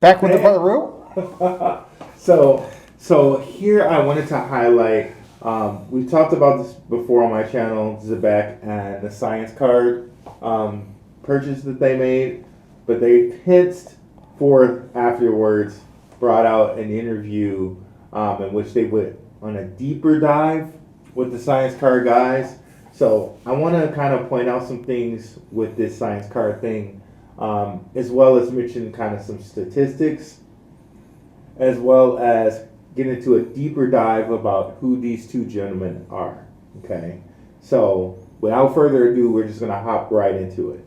Back with the Blackrue? So here I wanted to highlight. We've talked about this before on my channel, Zebec and the science card purchase that they made, but they hints forth afterwards, brought out an interview in which they went on a deeper dive with the science card guys. So I want to kind of point out some things with this science card thing, as well as mention kind of some statistics, as well as get into a deeper dive about who these two gentlemen are. Okay, so without further ado, we're just gonna hop right into it.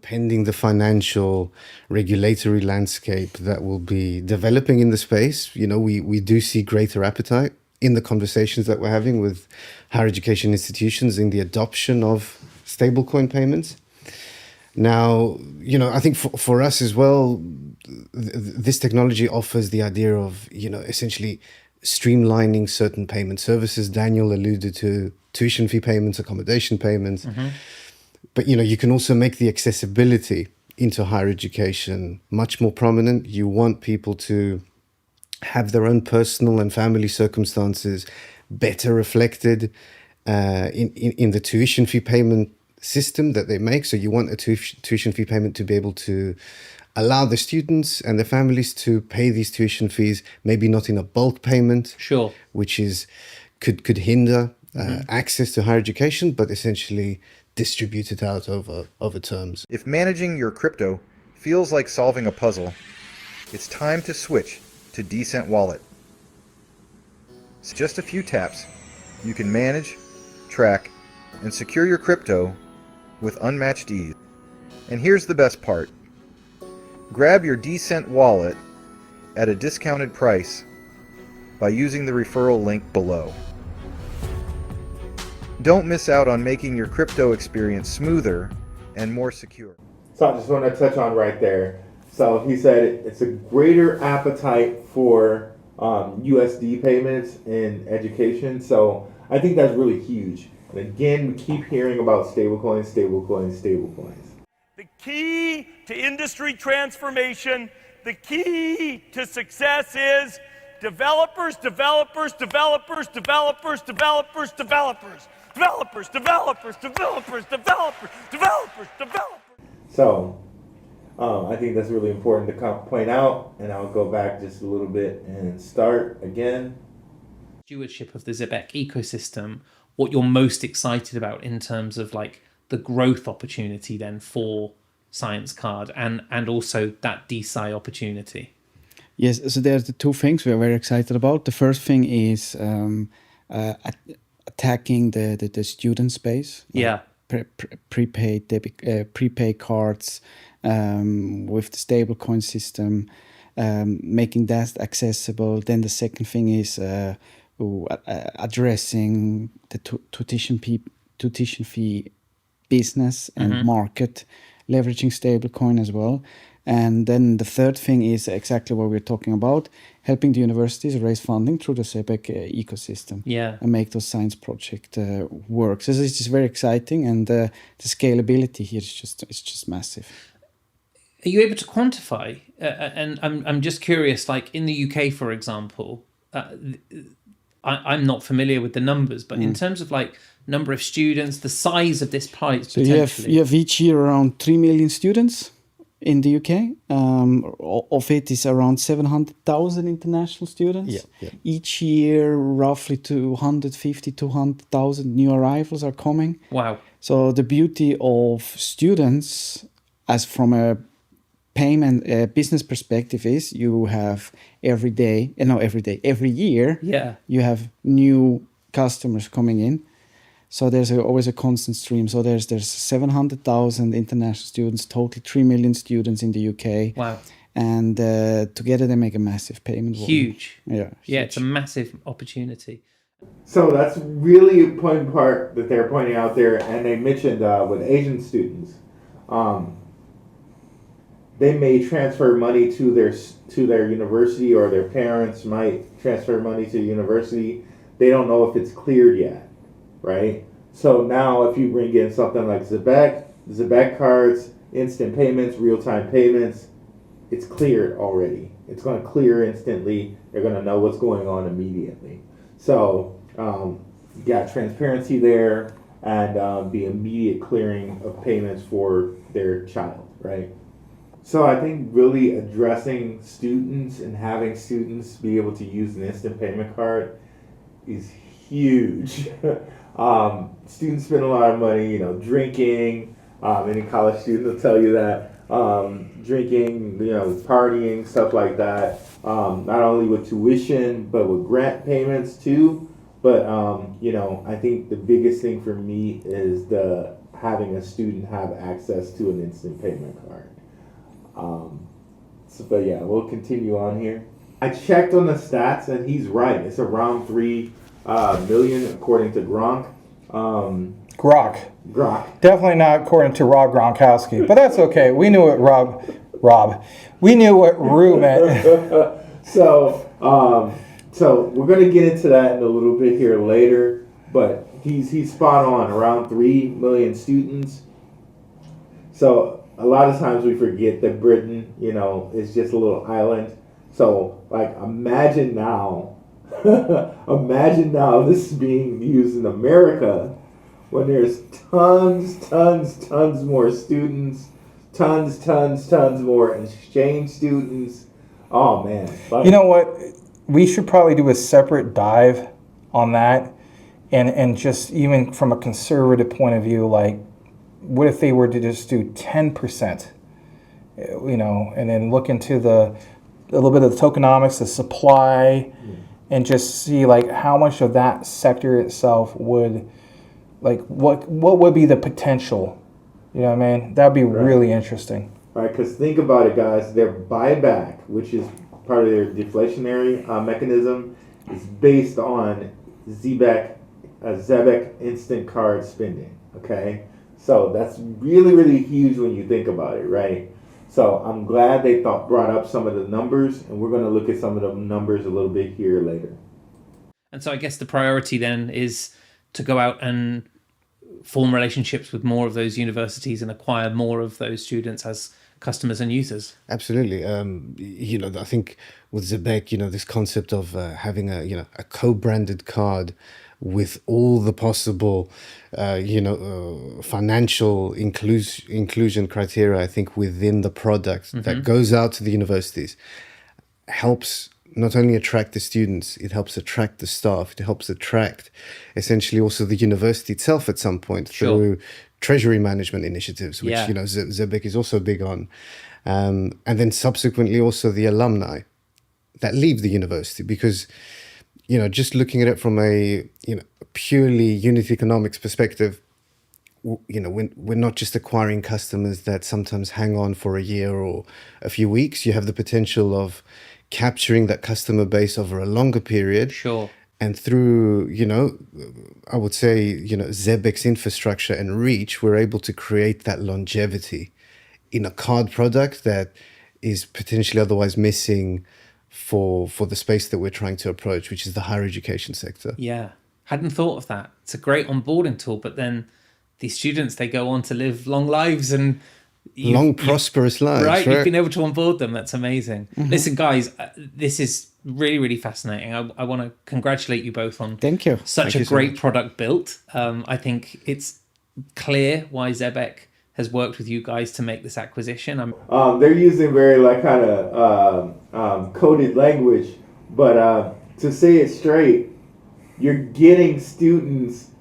Pending the financial regulatory landscape that will be developing in the space, we do see greater appetite in the conversations that we're having with higher education institutions in the adoption of stablecoin payments. Now, I think for us as well, this technology offers the idea of, essentially streamlining certain payment services. Daniel alluded to tuition fee payments, accommodation payments. Mm-hmm. But, you can also make the accessibility into higher education much more prominent. You want people to have their own personal and family circumstances better reflected in the tuition fee payment system that they make. So you want a tuition fee payment to be able to allow the students and their families to pay these tuition fees, maybe not in a bulk payment, sure, which could hinder access to higher education, but essentially distribute it out over terms. If managing your crypto feels like solving a puzzle, it's time to switch to DCENT Wallet. It's just a few taps. You can manage, track, and secure your crypto with unmatched ease. And here's the best part. Grab your DCENT Wallet at a discounted price by using the referral link below. Don't miss out on making your crypto experience smoother and more secure. So I just want to touch on right there. So he said it's a greater appetite for USD payments in education. So I think that's really huge. And again, we keep hearing about stablecoins. The key to industry transformation, the key to success is developers. So I think that's really important to point out, and I'll go back just a little bit and start again. Stewardship of the Zebec ecosystem, what you're most excited about in terms of like the growth opportunity then for Science Card and also that DeSci opportunity. Yes, so there's the two things we're very excited about. The first thing is attacking the student space. Yeah. Prepaid cards with the stablecoin system, making that accessible. Then the second thing is addressing the tuition fee business and market, leveraging stablecoin as well. And then the third thing is exactly what we're talking about, helping the universities raise funding through the Zebec ecosystem, and make those science projects work. So this is very exciting, and the scalability here is just massive. Are you able to quantify? And I'm just curious, like in the UK, for example, I'm not familiar with the numbers, but in terms of like number of students, the size of this pie, so you have each year around 3 million students in the UK. Of it is around 700,000 international students. Yeah. Each year, roughly 250,000 new arrivals are coming. Wow. So the beauty of students, as from a payment business perspective, is you have every year, you have new customers coming in. So there's always a constant stream. So there's 700,000 international students, total 3 million students in the UK. Wow. And together they make a massive payment volume. Huge. Yeah, huge. It's a massive opportunity. So that's really an important part that they're pointing out there. And they mentioned with Asian students, they may transfer money to their university, or their parents might transfer money to the university. They don't know if it's cleared yet. Right? So now if you bring in something like Zebec cards, instant payments, real-time payments, it's cleared already. It's going to clear instantly. They're going to know what's going on immediately. So you got transparency there and the immediate clearing of payments for their child, right? So I think really addressing students and having students be able to use an instant payment card is huge. Students spend a lot of money, drinking. Any college student will tell you that. Drinking, partying, stuff like that. Not only with tuition, but with grant payments too. But I think the biggest thing for me is having a student have access to an instant payment card. But yeah, we'll continue on here. I checked on the stats and he's right. It's around 3 million according to Gronk. Grok. Definitely not according to Rob Gronkowski, but that's okay. We knew what Rob. We knew what Rue meant. So we're gonna get into that in a little bit here later. But he's spot on. Around 3 million students. So a lot of times we forget that Britain, is just a little island. So imagine now this is being used in America when there's tons more students, tons more exchange students. Oh man. You know what? We should probably do a separate dive on that and just even from a conservative point of view, what if they were to just do 10%, and then look into a little bit of the tokenomics, the supply, and just see how much of that sector itself would, what would be the potential? You know what I mean? That'd be really interesting. Right, because think about it, guys. Their buyback, which is part of their deflationary mechanism, is based on Zebec instant card spending. Okay, so that's really huge when you think about it, right? So I'm glad they brought up some of the numbers, and we're going to look at some of the numbers a little bit here later. And so I guess the priority then is to go out and form relationships with more of those universities and acquire more of those students as customers and users. Absolutely. I think with Zebec, this concept of having a co-branded card with all the possible, financial inclusion criteria, I think within the product that goes out to the universities helps not only attract the students, it helps attract the staff, it helps attract essentially also the university itself at some point through treasury management initiatives, which, Zebec is also big on. And then subsequently also the alumni that leave the university because, just looking at it from a, purely unit economics perspective, we're not just acquiring customers that sometimes hang on for a year or a few weeks. You have the potential of capturing that customer base over a longer period. Sure. And through, I would say, Zebec's infrastructure and reach, we're able to create that longevity in a card product that is potentially otherwise missing for the space that we're trying to approach, which is the higher education sector. Yeah. Hadn't thought of that. It's a great onboarding tool, but then these students, they go on to live long lives and prosperous lives. Right, you've been able to onboard them. That's amazing. Listen, guys, this is really fascinating. I want to congratulate you both on Thank you. Such Thank a you so great much. product built. I think it's clear why Zebec has worked with you guys to make this acquisition. They're using very kind of coded language, but to say it straight, you're getting students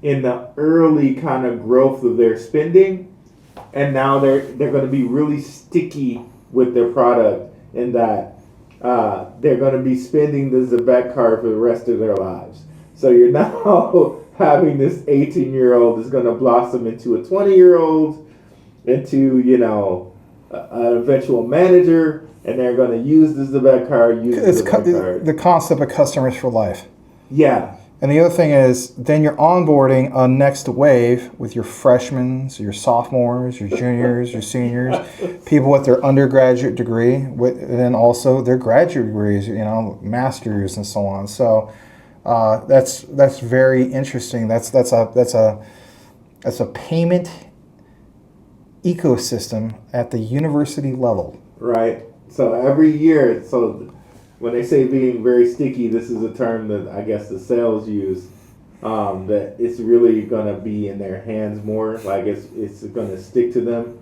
in the early kind of growth of their spending, and now they're going to be really sticky with their product in that they're going to be spending the Zebec card for the rest of their lives. So you're now having this 18-year-old is going to blossom into a 20-year-old, into an eventual manager, and they're going to use the Zebec card. The concept of customers for life. Yeah. And the other thing is, then you're onboarding a next wave with your freshmen, your sophomores, your juniors, your seniors, people with their undergraduate degree, and then also their graduate degrees, masters and so on. So that's very interesting. That's a payment ecosystem at the university level. Right. So every year, so when they say being very sticky, this is a term that I guess the sales use. That it's really gonna be in their hands more, like it's gonna stick to them.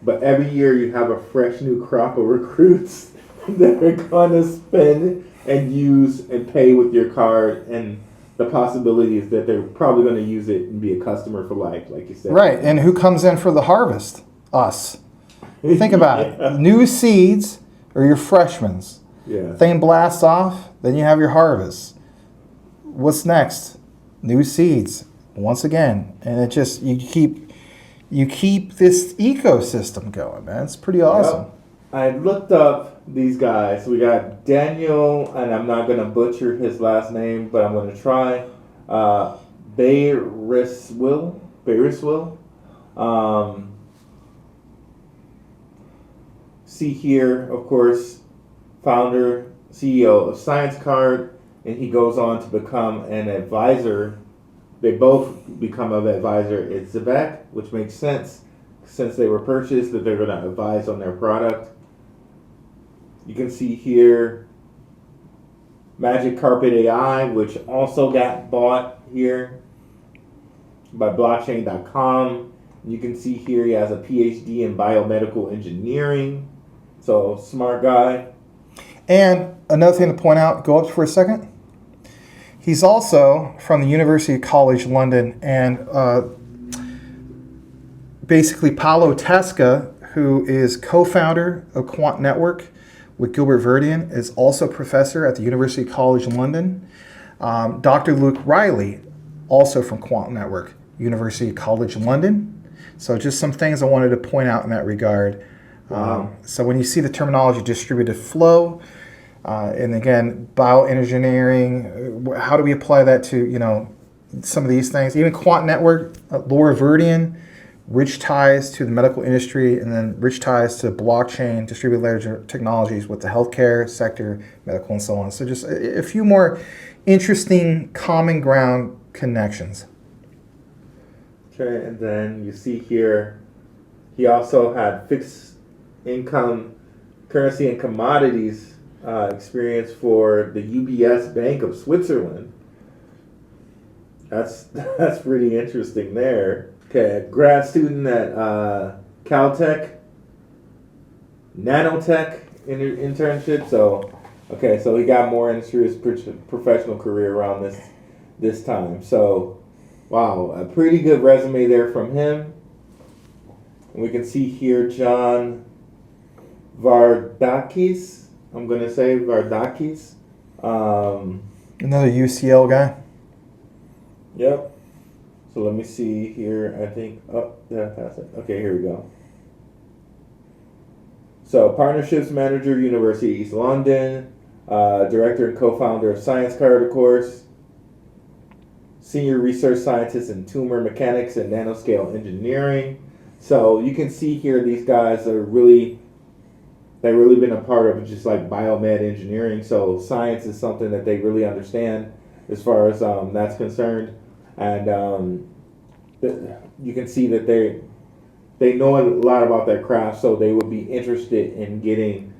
But every year you have a fresh new crop of recruits that are gonna spend and use and pay with your card, and the possibility is that they're probably gonna use it and be a customer for life, like you said. Right, and who comes in for the harvest? Us. Think about it. New seeds are your freshmen's. Yeah. Thing blasts off, then you have your harvest. What's next? New seeds once again, and it just you keep this ecosystem going, man. It's pretty awesome. Yep. I looked up these guys. We got Daniel, and I'm not gonna butcher his last name, but I'm gonna try. Bayriswil. See here, of course, founder, CEO of Science Card, and he goes on to become an advisor. They both become an advisor at Zebec, which makes sense since they were purchased that they're going to advise on their product. You can see here Magic Carpet AI, which also got bought here by blockchain.com. You can see here he has a PhD in biomedical engineering. So smart guy. And another thing to point out, go up for a second. He's also from the University College London, and basically Paolo Tesca, who is co-founder of Quant Network with Gilbert Verdian, is also professor at the University College London. Dr. Luke Riley, also from Quant Network, University College London. So just some things I wanted to point out in that regard. So when you see the terminology distributed flow, and again, bioengineering, how do we apply that to, some of these things? Even Quant Network, Laura Verdian, rich ties to the medical industry, and then rich ties to blockchain, distributed ledger technologies with the healthcare sector, medical, and so on. So just a few more interesting common ground connections. Okay, and then you see here, he also had fixed income, currency, and commodities experience for the UBS Bank of Switzerland. That's pretty interesting there. Okay, grad student at Caltech, nanotech internship. So he got more into his professional career around this time. So, wow, a pretty good resume there from him. And we can see here John Vardakis. I'm going to say Vardakis. Another UCL guy. Yep. So let me see here. I think, did I pass it? Okay, here we go. So Partnerships Manager, University of East London. Director and co-founder of Science Card, of course. Senior Research Scientist in Tumor Mechanics and Nanoscale Engineering. So you can see here these guys are they've really been a part of just like biomed engineering. So science is something that they really understand as far as that's concerned. And you can see that they know a lot about their craft, so they would be interested in getting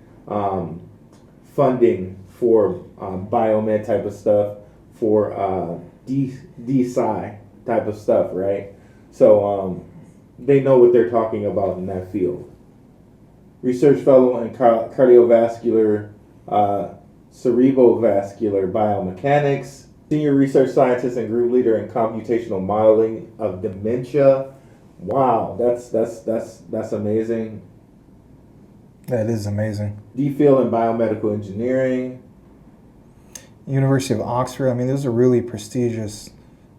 funding for biomed type of stuff, for DSci type of stuff, right? So they know what they're talking about in that field. Research fellow in cardiovascular, cerebrovascular biomechanics, senior research scientist and group leader in computational modeling of dementia. Wow, that's amazing. That is amazing. DPhil in biomedical engineering. University of Oxford. I mean, those are really prestigious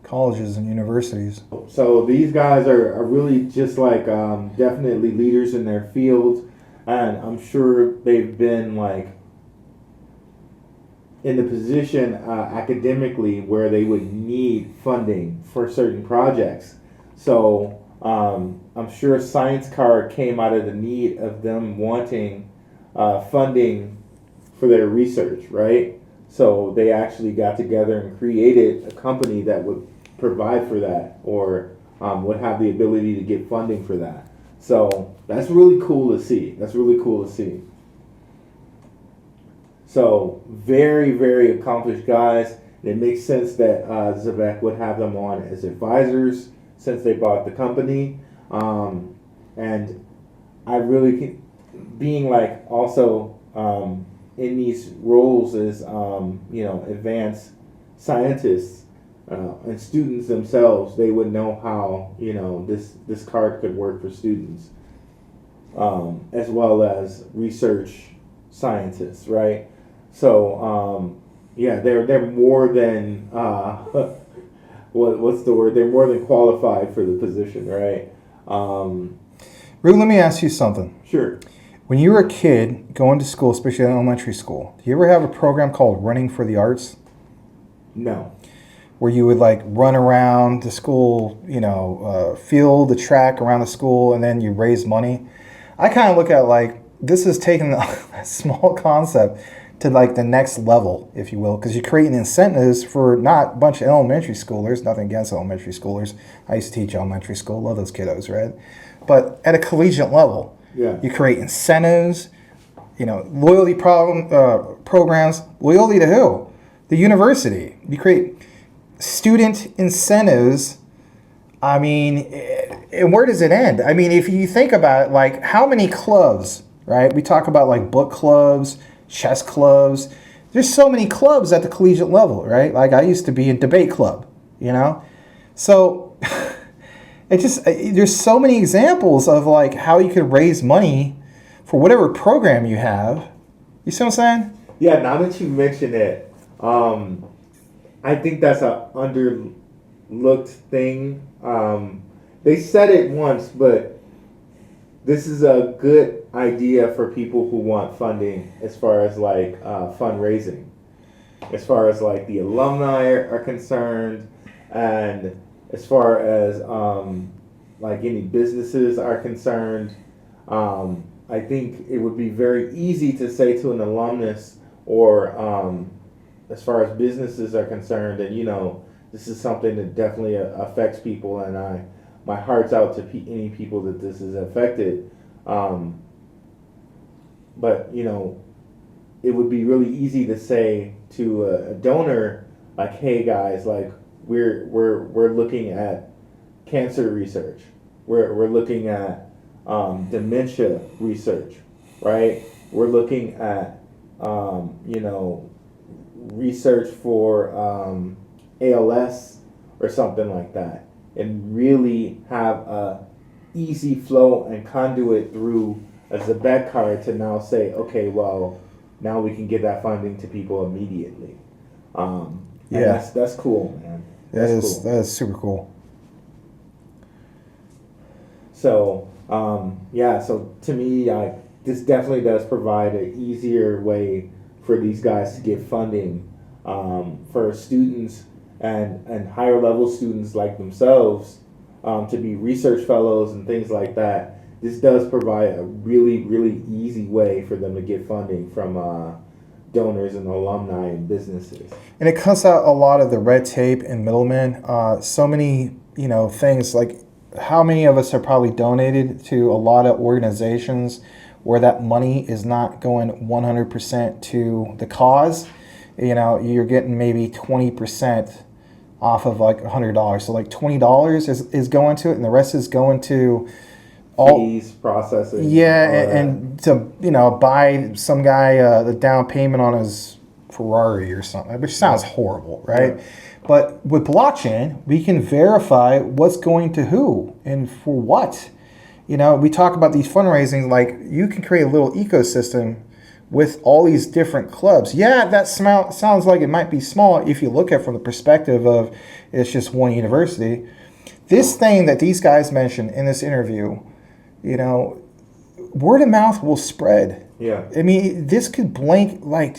colleges and universities. So these guys are really just like definitely leaders in their field. And I'm sure they've been like in the position academically where they would need funding for certain projects. So I'm sure Science Card came out of the need of them wanting funding for their research, right? So they actually got together and created a company that would provide for that, or would have the ability to get funding for that. So that's really cool to see. So very, very accomplished guys. It makes sense that Zebec would have them on as advisors since they bought the company. And I really can, being like also in these roles as advanced scientists and students themselves, they would know how this card could work for students, as well as research scientists, right? So they're more than what's the word? They're more than qualified for the position, right? Rue, let me ask you something. Sure. When you were a kid going to school, especially in elementary school, do you ever have a program called Running for the Arts? No. Where you would like run around the school, field, the track around the school, and then you raise money? I kind of look at it like this is taking a small concept to like the next level, if you will, because you're creating incentives for not a bunch of elementary schoolers, nothing against elementary schoolers. I used to teach elementary school, love those kiddos, right? But at a collegiate level, you create incentives, loyalty programs. Loyalty to who? The university. You create student incentives. I mean, and where does it end? I mean, if you think about it, like how many clubs, right? We talk about like book clubs, chess clubs. There's so many clubs at the collegiate level, right? Like I used to be in debate club, So it just, there's so many examples of like how you could raise money for whatever program you have. You see what I'm saying? Yeah, now that you mention it, I think that's a underlooked thing. They said it once, but this is a good idea for people who want funding as far as like fundraising, as far as like the alumni are concerned, and as far as like any businesses are concerned. I think it would be very easy to say to an alumnus or as far as businesses are concerned, and this is something that definitely affects people, and my heart's out to any people that this is affected. But it would be really easy to say to a donor, like, "Hey guys, like we're looking at cancer research, we're looking at dementia research, right? We're looking at research for ALS or something like that," and really have a easy flow and conduit through a Zebec card to now say, okay, well, now we can get that funding to people immediately. That's cool, man. That is super cool. So so to me, this definitely does provide an easier way for these guys to get funding for students and higher level students like themselves to be research fellows and things like that. This does provide a really, really easy way for them to get funding from donors and alumni and businesses. And it cuts out a lot of the red tape and middlemen. So many, things like how many of us have probably donated to a lot of organizations where that money is not going 100% to the cause. You're getting maybe 20% off of like $100. So like $20 is going to it, and the rest is going to all fees, processing. Yeah, and to buy some guy the down payment on his Ferrari or something, which sounds horrible, right? Yeah. But with blockchain, we can verify what's going to who and for what. We talk about these fundraising, like you can create a little ecosystem with all these different clubs. Yeah, that sounds like it might be small if you look at it from the perspective of it's just one university. This thing that these guys mentioned in this interview, word of mouth will spread. Yeah. I mean, this could can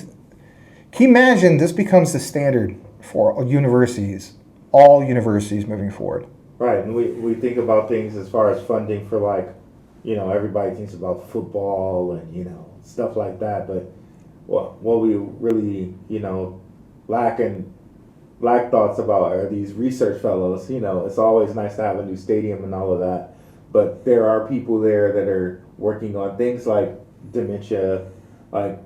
you imagine this becomes the standard for universities, all universities moving forward? Right, and we think about things as far as funding for everybody thinks about football and stuff like that, but what we really lack thoughts about are these research fellows. It's always nice to have a new stadium and all of that, but there are people there that are working on things like dementia, like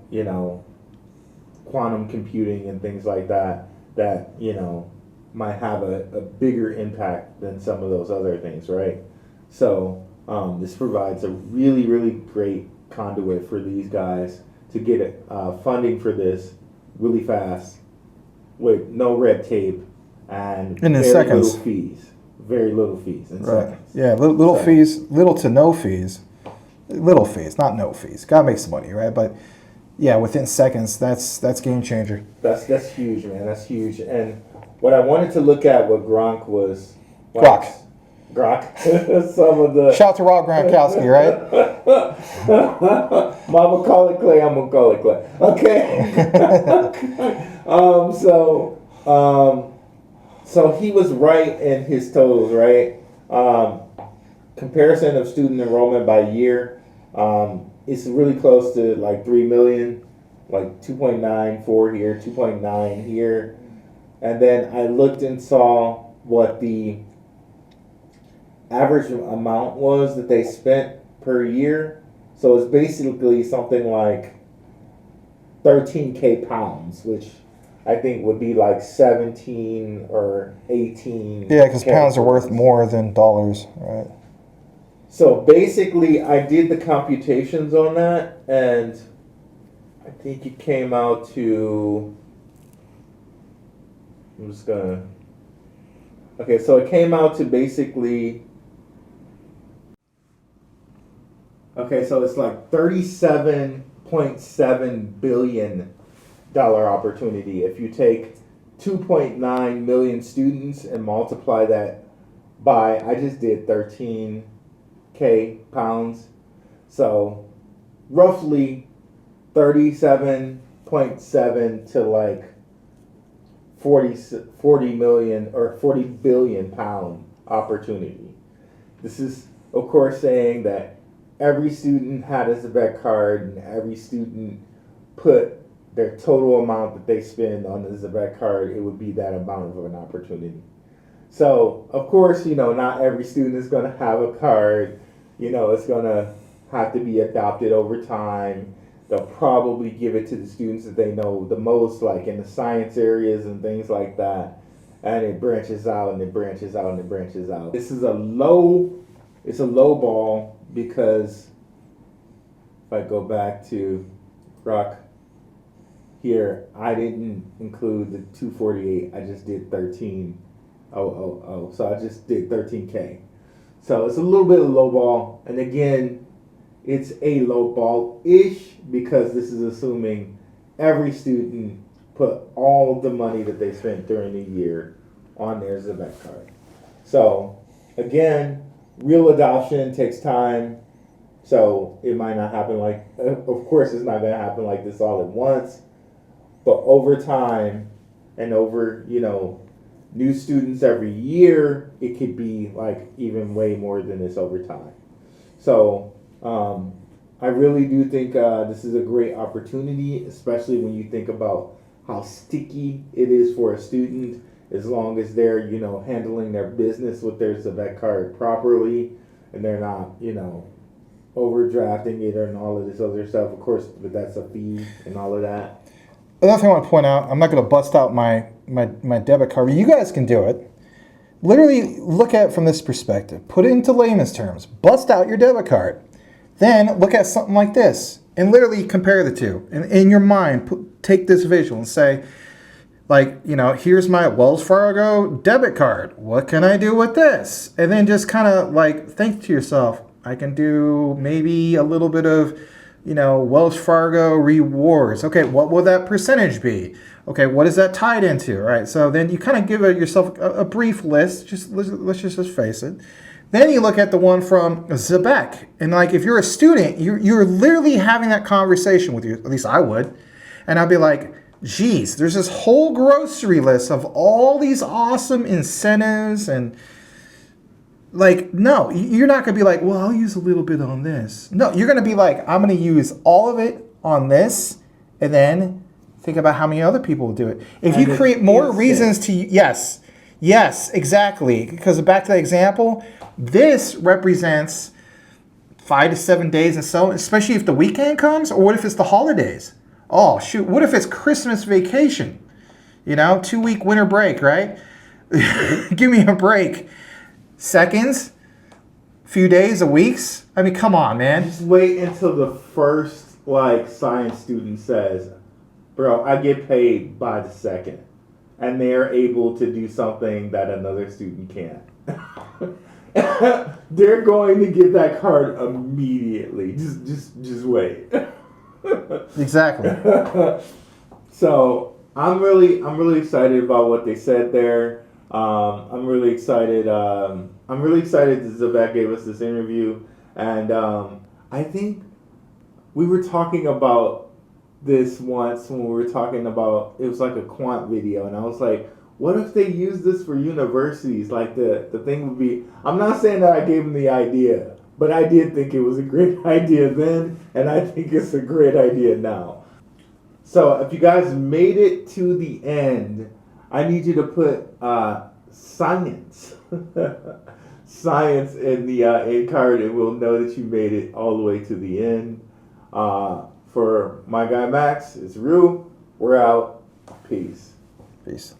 quantum computing and things like that, you know, might have a bigger impact than some of those other things, right? So this provides a really, really great conduit for these guys to get funding for this really fast with no red tape and in very seconds. little fees. Very little fees in Right. seconds. Yeah, little So- fees, little to no fees. Little fees, not no fees. Gotta make some money, right? But yeah, within seconds, that's game changer. That's huge, man. That's huge. And what I wanted to look at what Gronk was Grok. some of the Shout out to Rob Gronkowski, right? Mama call it Clay, I'm gonna call it Clay. Okay. So he was right in his totals, right? Comparison of student enrollment by year, it's really close to like 3 million, like 2.94 here, 2.9 here. And then I looked and saw what the average amount was that they spent per year. So it's basically something like 13K pounds, which I think would be like 17 or 18. Yeah, because pounds are worth more than dollars, right? So basically, I did the computations on that, and I think it came out to. I'm just gonna. Okay, so it came out to basically. Okay, so it's like $37.7 billion opportunity. If you take 2.9 million students and multiply that by, I just did 13K pounds, so roughly 37.7 to like 40 million or 40 billion pound opportunity. This is, of course, saying that every student had a Zebec card and every student put their total amount that they spend on the Zebec card, it would be that amount of an opportunity. So, of course, you know, not every student is going to have a card. You know, it's going to have to be adopted over time. They'll probably give it to the students that they know the most, like in the science areas and things like that. And it branches out and it branches out and it branches out. This is it's a low ball because if I go back to Rock here, I didn't include the 248. I just did 13,000. So I just did 13K. So it's a little bit of low ball. And again, it's a low ball-ish because this is assuming every student put all of the money that they spent during the year on their Zebec card. So again, real adoption takes time. So it might not happen like, of course it's not going to happen like this all at once. But over time and over, you know, new students every year, it could be like even way more than this over time. So I really do think this is a great opportunity, especially when you think about how sticky it is for a student, as long as they're, you know, handling their business with their Zebec card properly and they're not, you know, overdrafting it and all of this other stuff. Of course, but that's a fee and all of that. Another thing I want to point out, I'm not going to bust out my debit card, but you guys can do it. Literally look at it from this perspective. Put it into layman's terms. Bust out your debit card. Then look at something like this and literally compare the two. And in your mind, take this visual and say, like, you know, here's my Wells Fargo debit card. What can I do with this? And then just kind of like think to yourself, I can do maybe a little bit of, you know, Wells Fargo rewards. Okay, what will that percentage be? Okay, what is that tied into? All right, so then you kind of give yourself a brief list. Let's just face it. Then you look at the one from Zebec. And like, if you're a student, you're literally having that conversation with you. At least I would. And I'd be like, geez, there's this whole grocery list of all these awesome incentives. And like, no, you're not going to be like, well, I'll use a little bit on this. No, you're going to be like, I'm going to use all of it on this. And then think about how many other people will do it. If you create more reasons to, yes, exactly. Because back to the example, this represents 5 to 7 days and so, especially if the weekend comes, or what if it's the holidays? Oh, shoot, what if it's Christmas vacation? 2-week winter break, right? Give me a break. Seconds? Few days, weeks? I mean, come on, man. Just wait until the first science student says, "Bro, I get paid by the second," and they're able to do something that another student can't. They're going to get that card immediately. Just wait. Exactly. So I'm really excited about what they said there. I'm really excited. I'm really excited that Zebec gave us this interview, and I think we were talking about this once when we were talking about, it was like a quant video, and I was like, what if they use this for universities? Like the thing would be, I'm not saying that I gave them the idea, but I did think it was a great idea then, and I think it's a great idea now. So if you guys made it to the end, I need you to put science science in the end card, and we'll know that you made it all the way to the end. For my guy Max, it's Rue. We're out. Peace. Peace.